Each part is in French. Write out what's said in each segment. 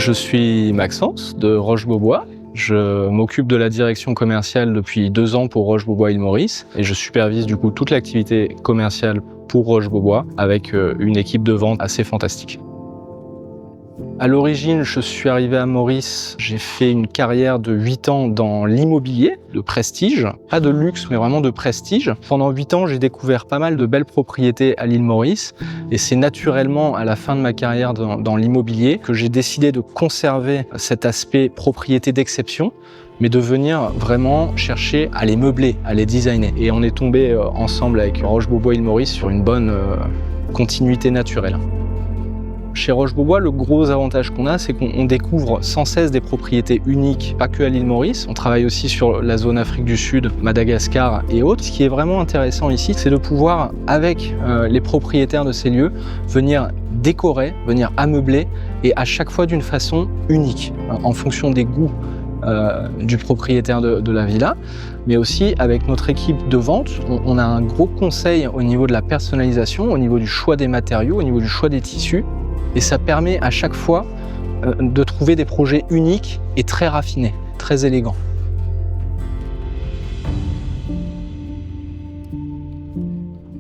Je suis Maxence de Roche-Beaubois. Je m'occupe de la direction commerciale depuis 2 ans pour Roche-Beaubois Île Maurice et je supervise du coup toute l'activité commerciale pour Roche-Beaubois avec une équipe de vente assez fantastique. À l'origine, je suis arrivé à Maurice, j'ai fait une carrière de 8 ans dans l'immobilier, de prestige. Pas de luxe, mais vraiment de prestige. Pendant 8 ans, j'ai découvert pas mal de belles propriétés à l'île Maurice. Et c'est naturellement, à la fin de ma carrière dans l'immobilier, que j'ai décidé de conserver cet aspect propriété d'exception, mais de venir vraiment chercher à les meubler, à les designer. Et on est tombé ensemble avec Roche-Beaubois Île Maurice sur une bonne continuité naturelle. Chez Roche-Beaubois, le gros avantage qu'on a, c'est qu'on découvre sans cesse des propriétés uniques, pas que à l'île Maurice. On travaille aussi sur la zone Afrique du Sud, Madagascar et autres. Ce qui est vraiment intéressant ici, c'est de pouvoir, avec les propriétaires de ces lieux, venir décorer, venir ameubler, et à chaque fois d'une façon unique, en fonction des goûts du propriétaire de la villa, mais aussi avec notre équipe de vente, on a un gros conseil au niveau de la personnalisation, au niveau du choix des matériaux, au niveau du choix des tissus. Et ça permet à chaque fois de trouver des projets uniques et très raffinés, très élégants.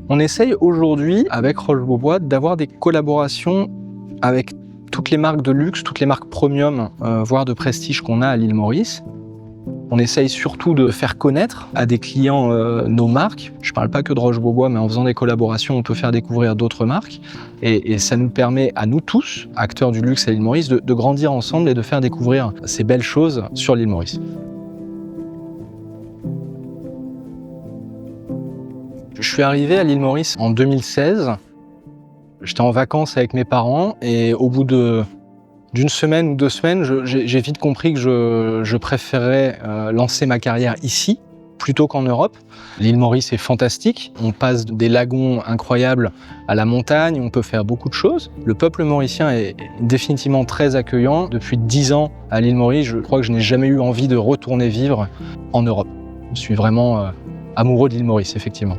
On essaye aujourd'hui, avec Roche-Beaubois, d'avoir des collaborations avec toutes les marques de luxe, toutes les marques premium, voire de prestige qu'on a à l'île Maurice. On essaye surtout de faire connaître à des clients nos marques. Je ne parle pas que de Roche-Beaubois, mais en faisant des collaborations, on peut faire découvrir d'autres marques. Et ça nous permet à nous tous, acteurs du luxe à l'île Maurice, de grandir ensemble et de faire découvrir ces belles choses sur l'île Maurice. Je suis arrivé à l'île Maurice en 2016. J'étais en vacances avec mes parents et au bout d'une semaine ou 2 semaines, j'ai vite compris que je préférais lancer ma carrière ici plutôt qu'en Europe. L'île Maurice est fantastique, on passe des lagons incroyables à la montagne, on peut faire beaucoup de choses. Le peuple mauricien est définitivement très accueillant. Depuis 10 ans à l'île Maurice, je crois que je n'ai jamais eu envie de retourner vivre en Europe. Je suis vraiment amoureux de l'île Maurice, effectivement.